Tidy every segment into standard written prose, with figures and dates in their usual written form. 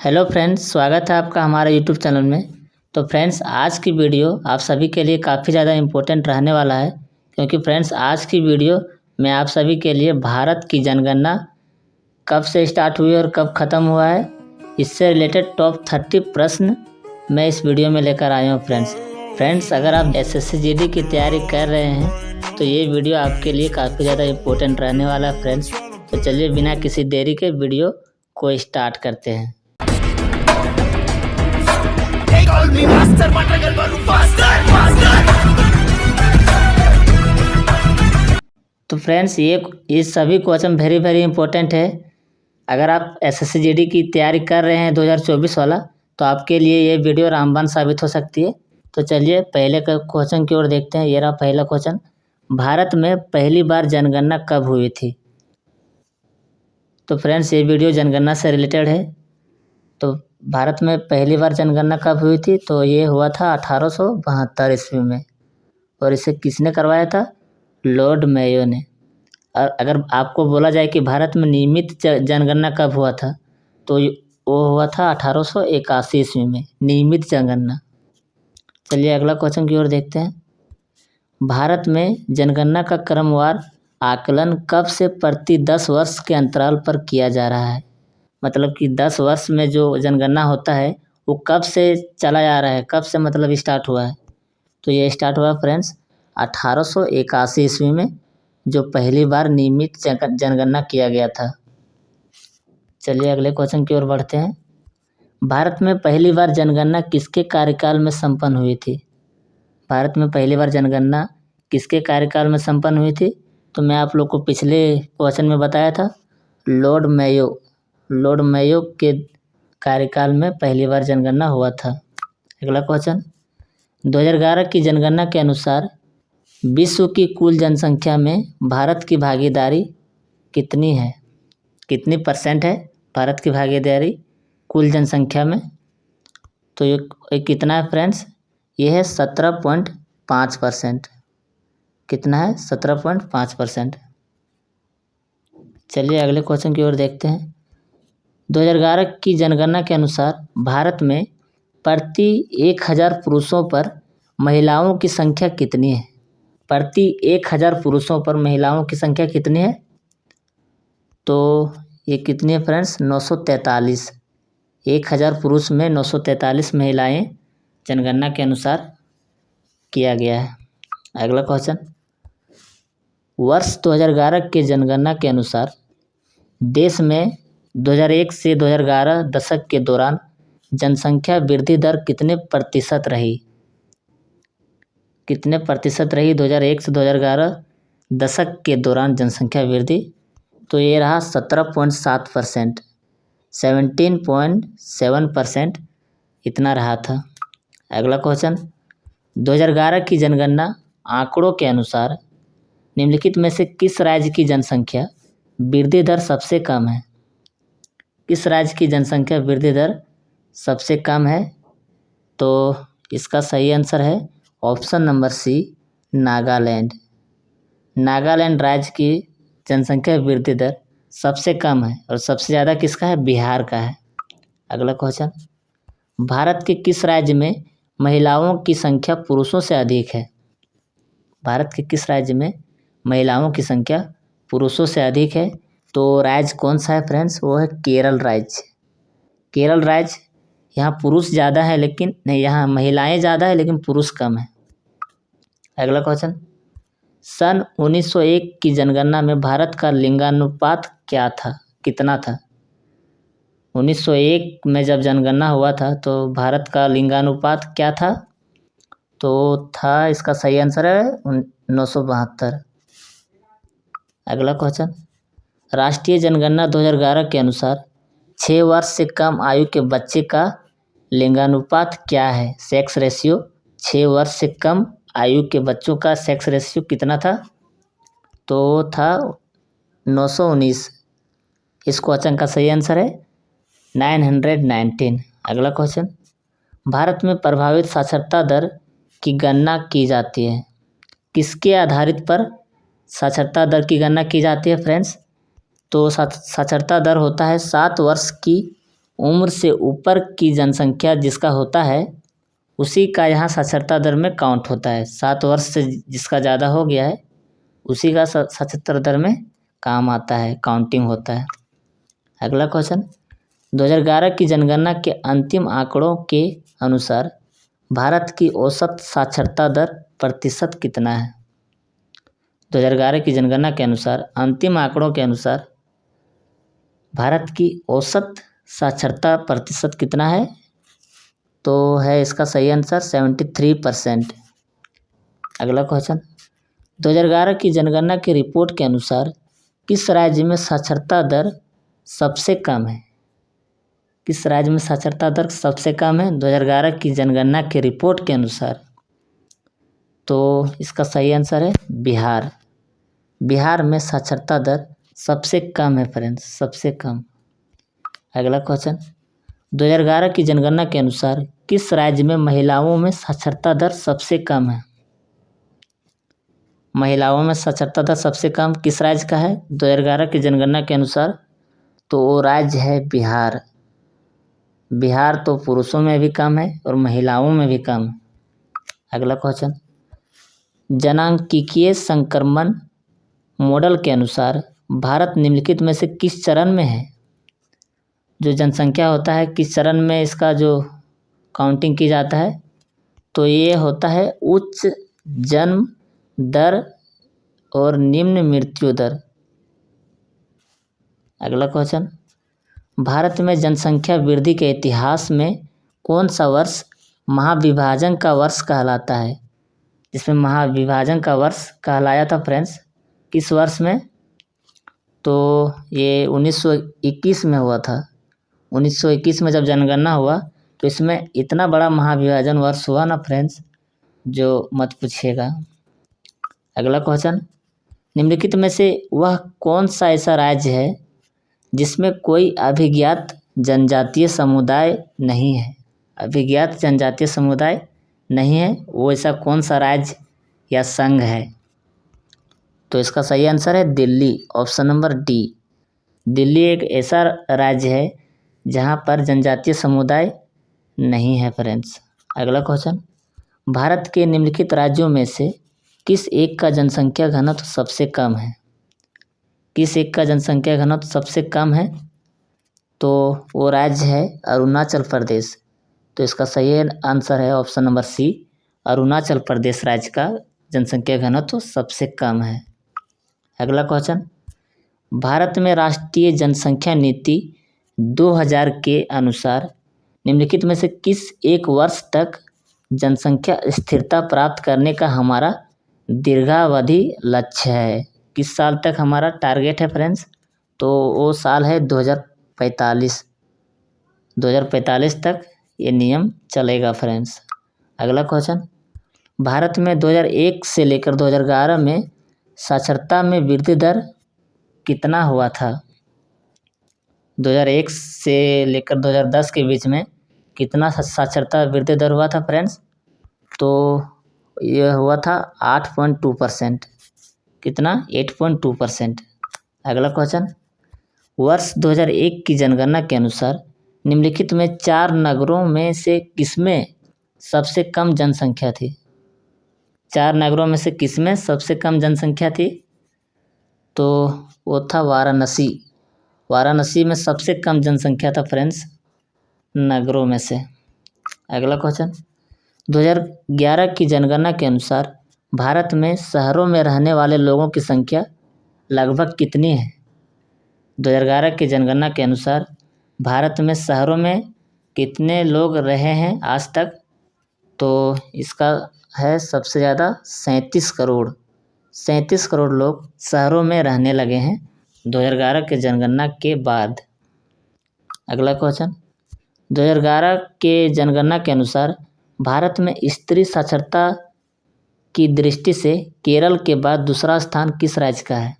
Hello friends, स्वागत है आपका हमारे यूट्यूब चैनल में। तो फ्रेंड्स, आज की वीडियो आप सभी के लिए काफ़ी ज़्यादा इम्पोर्टेंट रहने वाला है, क्योंकि फ्रेंड्स आज की वीडियो में आप सभी के लिए भारत की जनगणना कब से स्टार्ट हुई और कब ख़त्म हुआ है, इससे रिलेटेड टॉप 30 प्रश्न मैं इस वीडियो में लेकर आया हूँ। फ्रेंड्स, अगर आप SSC GD की तैयारी कर रहे हैं तो ये वीडियो आपके लिए काफ़ी ज़्यादा इम्पोर्टेंट रहने वाला है फ्रेंड्स। तो चलिए बिना किसी देरी के वीडियो को स्टार्ट करते हैं। तो फ्रेंड्स, ये सभी क्वेश्चन वेरी इंपॉर्टेंट है। अगर आप SSC GD की तैयारी कर रहे हैं 2024 वाला, तो आपके लिए ये वीडियो रामबाण साबित हो सकती है। तो चलिए पहले का क्वेश्चन की ओर देखते हैं। ये रहा पहला क्वेश्चन, भारत में पहली बार जनगणना कब हुई थी? तो फ्रेंड्स, ये वीडियो जनगणना से रिलेटेड है। तो भारत में पहली बार जनगणना कब हुई थी? तो ये हुआ था 1872 ईस्वी में। और इसे किसने करवाया था? लॉर्ड मेयो ने। और अगर आपको बोला जाए कि भारत में नियमित जनगणना कब हुआ था, तो वो हुआ था 1881 ईस्वी में, नियमित जनगणना। चलिए अगला क्वेश्चन की ओर देखते हैं। भारत में जनगणना का क्रमवार आकलन कब से प्रति 10 वर्ष के अंतराल पर किया जा रहा है? मतलब कि 10 वर्ष में जो जनगणना होता है वो कब से चला जा रहा है, कब से मतलब स्टार्ट हुआ है? तो ये स्टार्ट हुआ फ्रेंड्स 1881 ईस्वी में, जो पहली बार नियमित जनगणना किया गया था। चलिए अगले क्वेश्चन की ओर बढ़ते हैं। भारत में पहली बार जनगणना किसके कार्यकाल में संपन्न हुई थी? भारत में पहली बार जनगणना किसके कार्यकाल में संपन्न हुई थी? तो मैं आप लोग को पिछले क्वेश्चन में बताया था, लॉर्ड मेयो के कार्यकाल में पहली बार जनगणना हुआ था। अगला क्वेश्चन, 2011 की जनगणना के अनुसार विश्व की कुल जनसंख्या में भारत की भागीदारी कितनी है? कितनी % है भारत की भागीदारी कुल जनसंख्या में? तो ये कितना है फ्रेंड्स? ये है 17.5%। कितना है? 17.5%। चलिए अगले क्वेश्चन की ओर देखते हैं। 2011 की जनगणना के अनुसार भारत में प्रति 1000 पुरुषों पर महिलाओं की संख्या कितनी है? प्रति 1000 पुरुषों पर महिलाओं की संख्या कितनी है? तो ये कितनी है फ्रेंड्स? 943। 1000 पुरुष में 943 महिलाएं जनगणना के अनुसार किया गया है। अगला क्वेश्चन, वर्ष 2011 के जनगणना के अनुसार देश में 2001 से 2011 दशक के दौरान जनसंख्या वृद्धि दर कितने प्रतिशत रही? कितने प्रतिशत रही 2001 से 2011 दशक के दौरान जनसंख्या वृद्धि? तो ये रहा 17.7%, 17.7% इतना रहा था। अगला क्वेश्चन, 2011 की जनगणना आंकड़ों के अनुसार निम्नलिखित में से किस राज्य की जनसंख्या वृद्धि दर सबसे कम है? किस राज्य की जनसंख्या वृद्धि दर सबसे कम है? तो इसका सही आंसर है option number C, Nagaland. Nagaland राज्य की जनसंख्या वृद्धि दर सबसे कम है और सबसे ज़्यादा किसका है? बिहार का है। अगला क्वेश्चन, भारत के किस राज्य में महिलाओं की संख्या पुरुषों से अधिक है? भारत के किस राज्य में महिलाओं की संख्या पुरुषों से अधिक है? तो राज्य कौन सा है फ्रेंड्स? वो है केरल राज्य। केरल राज्य, यहाँ पुरुष ज़्यादा है लेकिन नहीं, यहाँ महिलाएं ज़्यादा है लेकिन पुरुष कम है। अगला क्वेश्चन, सन 1901 की जनगणना में भारत का लिंगानुपात क्या था? कितना था? 1901 में जब जनगणना हुआ था तो भारत का लिंगानुपात क्या था? तो था, इसका सही आंसर है 972। अगला क्वेश्चन, राष्ट्रीय जनगणना 2011 के अनुसार 6 वर्ष से कम आयु के बच्चे का लिंगानुपात क्या है? Sex ratio. 6 वर्ष से कम आयु के बच्चों का सेक्स रेशियो कितना था? तो था 919। इस क्वेश्चन का सही आंसर है 919। अगला क्वेश्चन, भारत में प्रभावित साक्षरता दर की गणना की जाती है? किसके आधारित पर साक्षरता दर की गणना की जाती है फ्रेंड्स? तो साक्षरता दर होता है 7 वर्ष की उम्र से ऊपर की जनसंख्या जिसका होता है उसी का यहाँ साक्षरता दर में काउंट होता है। 7 वर्ष से जिसका ज़्यादा हो गया है उसी का साक्षरता दर में काम आता है, काउंटिंग होता है। अगला क्वेश्चन, 2011 की जनगणना के अंतिम आंकड़ों के अनुसार भारत की औसत साक्षरता दर प्रतिशत कितना है? 2011 की जनगणना के अनुसार, अंतिम आंकड़ों के अनुसार भारत की औसत साक्षरता प्रतिशत कितना है? तो है इसका सही आंसर 73%। अगला क्वेश्चन, 2011 की जनगणना की रिपोर्ट के अनुसार किस राज्य में साक्षरता दर सबसे कम है? किस राज्य में साक्षरता दर सबसे कम है 2011 की जनगणना की रिपोर्ट के अनुसार? तो इसका सही आंसर है बिहार। बिहार में साक्षरता दर सबसे कम है फ्रेंड्स, सबसे कम। अगला क्वेश्चन, 2011 की जनगणना के अनुसार किस राज्य में महिलाओं में साक्षरता दर सबसे कम है? महिलाओं में साक्षरता दर सबसे कम किस राज्य का है 2011 की जनगणना के अनुसार? तो वो राज्य है बिहार। बिहार तो पुरुषों में भी कम है और महिलाओं में भी कम है। अगला क्वेश्चन, जनांकीय संक्रमण मॉडल के अनुसार भारत निम्नलिखित में से किस चरण में है? जो जनसंख्या होता है किस चरण में इसका जो काउंटिंग की जाता है? तो ये होता है उच्च जन्म दर और निम्न मृत्यु दर। अगला क्वेश्चन, भारत में जनसंख्या वृद्धि के इतिहास में कौन सा वर्ष महाविभाजन का वर्ष कहलाता है? जिसमें महाविभाजन का वर्ष कहलाया था फ्रेंड्स, किस वर्ष में? तो ये 1921 में हुआ था। 1921 में जब जनगणना हुआ तो इसमें इतना बड़ा महाविभाजन वर्ष हुआ ना फ्रेंड्स, जो मत पूछिएगा। अगला क्वेश्चन, निम्नलिखित में से वह कौन सा ऐसा राज्य है जिसमें कोई अभिज्ञात जनजातीय समुदाय नहीं है? अभिज्ञात जनजातीय समुदाय नहीं है, वो ऐसा कौन सा राज्य या संघ है? तो इसका सही आंसर है Delhi, option number D. Delhi एक ऐसा राज्य है जहाँ पर जनजातीय समुदाय नहीं है फ्रेंड्स। अगला क्वेश्चन, भारत के निम्नलिखित राज्यों में से किस एक का जनसंख्या घनत्व सबसे कम है? किस एक का जनसंख्या घनत्व सबसे कम है? तो वो राज्य है अरुणाचल प्रदेश। तो इसका सही आंसर है ऑप्शन नंबर सी, अरुणाचल प्रदेश राज्य का जनसंख्या घनत्व सबसे कम है। अगला क्वेश्चन, भारत में राष्ट्रीय जनसंख्या नीति 2000 के अनुसार निम्नलिखित में से किस एक वर्ष तक जनसंख्या स्थिरता प्राप्त करने का हमारा दीर्घावधि लक्ष्य है? किस साल तक हमारा टारगेट है फ्रेंड्स? तो वो साल है 2045। 2045 तक ये नियम चलेगा फ्रेंड्स। अगला क्वेश्चन, भारत में 2001 से लेकर 2011 में साक्षरता में वृद्धि दर कितना हुआ था? 2001 से लेकर 2010 के बीच में कितना साक्षरता वृद्धि दर हुआ था फ्रेंड्स? तो यह हुआ था 8.2%। कितना? 8.2%। अगला क्वेश्चन, वर्ष 2001 की जनगणना के अनुसार निम्नलिखित में 4 नगरों में से किसमें सबसे कम जनसंख्या थी? 4 नगरों में से किसमें सबसे कम जनसंख्या थी? तो वो था वाराणसी। वाराणसी में सबसे कम जनसंख्या था फ्रेंड्स नगरों में से। अगला क्वेश्चन, 2011 की जनगणना के अनुसार भारत में शहरों में रहने वाले लोगों की संख्या लगभग कितनी है? 2011 की जनगणना के अनुसार भारत में शहरों में कितने लोग रहे हैं आज तक? तो इसका है सबसे ज़्यादा 37 करोड़। 37 करोड़ लोग शहरों में रहने लगे हैं 2011 के जनगणना के बाद। अगला क्वेश्चन, 2011 के जनगणना के अनुसार भारत में स्त्री साक्षरता की दृष्टि से केरल के बाद दूसरा स्थान किस राज्य का है?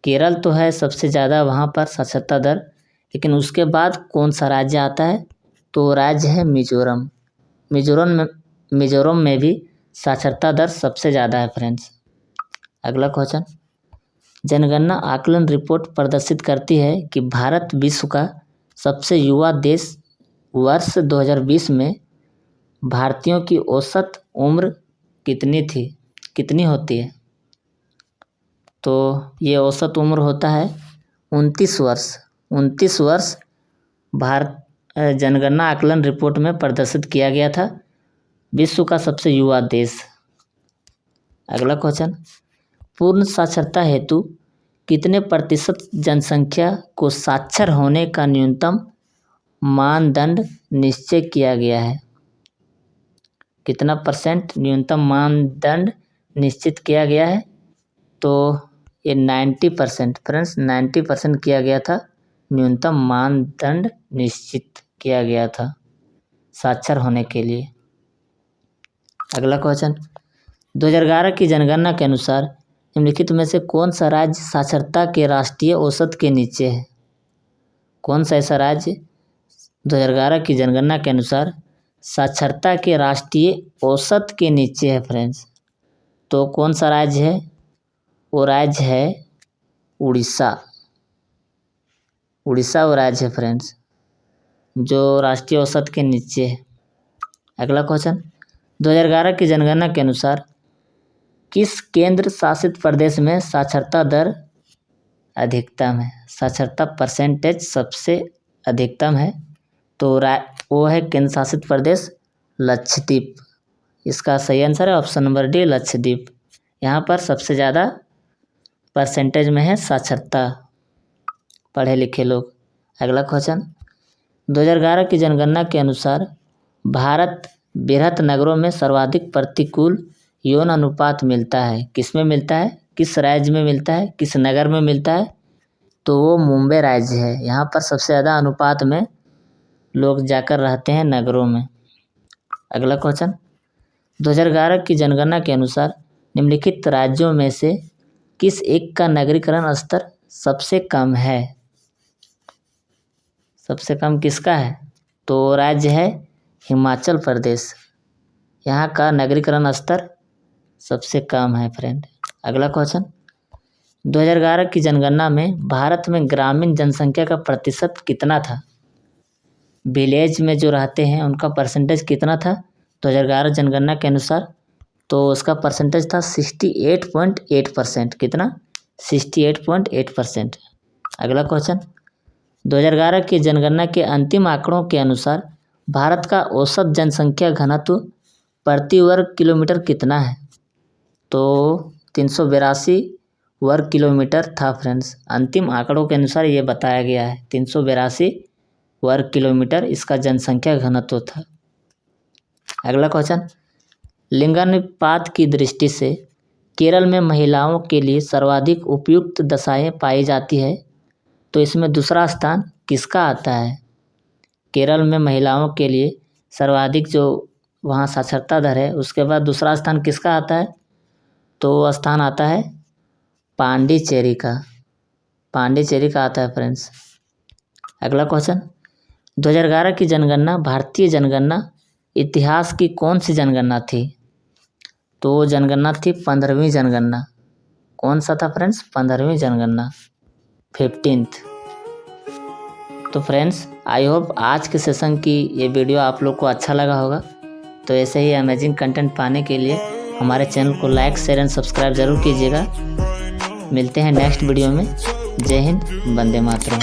केरल तो है सबसे ज़्यादा वहाँ पर साक्षरता दर, लेकिन उसके बाद कौन सा राज्य आता है? तो राज्य है मिजोरम। मिजोरम में भी साक्षरता दर सबसे ज़्यादा है फ्रेंड्स। अगला क्वेश्चन, जनगणना आकलन रिपोर्ट प्रदर्शित करती है कि भारत विश्व का सबसे युवा देश वर्ष 2020 में भारतीयों की औसत उम्र कितनी होती है? तो ये औसत उम्र होता है 29 वर्ष। 29 वर्ष भारत जनगणना आकलन रिपोर्ट में प्रदर्शित किया गया था। विश्व का सबसे युवा देश। अगला क्वेश्चन, पूर्ण साक्षरता हेतु कितने प्रतिशत जनसंख्या को साक्षर होने का न्यूनतम मानदंड निश्चय किया गया है? कितना % न्यूनतम मानदंड निश्चित किया गया है? तो ये 90% फ्रेंड्स, 90% किया गया था। न्यूनतम मानदंड निश्चित किया गया था साक्षर होने के लिए। अगला क्वेश्चन, 2011 की जनगणना के अनुसार निम्नलिखित में से कौन सा राज्य साक्षरता के राष्ट्रीय औसत के नीचे है? कौन सा ऐसा राज्य 2011 की जनगणना के अनुसार साक्षरता के राष्ट्रीय औसत के नीचे है फ्रेंड्स? तो कौन सा राज्य है? वो राज्य है उड़ीसा। उड़ीसा वो राज्य है फ्रेंड्स जो राष्ट्रीय औसत के नीचे है। अगला क्वेश्चन, 2011 की जनगणना के अनुसार किस केंद्र शासित प्रदेश में साक्षरता दर अधिकतम है? साक्षरता % सबसे अधिकतम है। तो वो है केंद्र शासित प्रदेश लक्षद्वीप। इसका सही आंसर है ऑप्शन नंबर डी, लक्षद्वीप। यहाँ पर सबसे ज़्यादा % में है साक्षरता, पढ़े लिखे लोग। अगला क्वेश्चन, 2011 की जनगणना के अनुसार भारत बृहत नगरों में सर्वाधिक प्रतिकूल यौन अनुपात मिलता है। किस में मिलता है? किस राज्य में मिलता है? किस नगर में मिलता है? तो वो मुंबई राज्य है। यहाँ पर सबसे ज़्यादा अनुपात में लोग जाकर रहते हैं नगरों में। अगला क्वेश्चन, 2011 की जनगणना के अनुसार निम्नलिखित राज्यों में से किस एक का नगरीकरण स्तर सबसे कम है? सबसे कम किसका है? तो राज्य है हिमाचल प्रदेश। यहाँ का नगरीकरण स्तर सबसे कम है फ्रेंड। अगला क्वेश्चन, 2011 की जनगणना में भारत में ग्रामीण जनसंख्या का प्रतिशत कितना था? विलेज में जो रहते हैं उनका परसेंटेज कितना था 2011 जनगणना के अनुसार? तो उसका परसेंटेज था 68.8%। कितना? 68.8%। अगला क्वेश्चन, 2011 की जनगणना के अंतिम आंकड़ों के अनुसार भारत का औसत जनसंख्या घनत्व प्रति वर्ग किलोमीटर कितना है? तो 382 वर्ग किलोमीटर था फ्रेंड्स। अंतिम आंकड़ों के अनुसार ये बताया गया है 382 वर्ग किलोमीटर इसका जनसंख्या घनत्व था। अगला क्वेश्चन, लिंगानुपात की दृष्टि से केरल में महिलाओं के लिए सर्वाधिक उपयुक्त दशाएं पाई जाती है। तो इसमें दूसरा स्थान किसका आता है? केरल में महिलाओं के लिए सर्वाधिक जो वहाँ साक्षरता दर है उसके बाद दूसरा स्थान किसका आता है? तो स्थान आता है पांडिचेरी का। पांडिचेरी का आता है फ्रेंड्स। अगला क्वेश्चन, 2011 की जनगणना भारतीय जनगणना इतिहास की कौन सी जनगणना थी? तो जनगणना थी 15वीं जनगणना। कौन सा था फ्रेंड्स? 15वीं जनगणना, 15th। तो फ्रेंड्स आई होप आज के सेशन की ये वीडियो आप लोग को अच्छा लगा होगा। तो ऐसे ही अमेजिंग कंटेंट पाने के लिए हमारे चैनल को लाइक, शेयर एंड सब्सक्राइब जरूर कीजिएगा। मिलते हैं नेक्स्ट वीडियो में। जय हिंद, वंदे मातरम।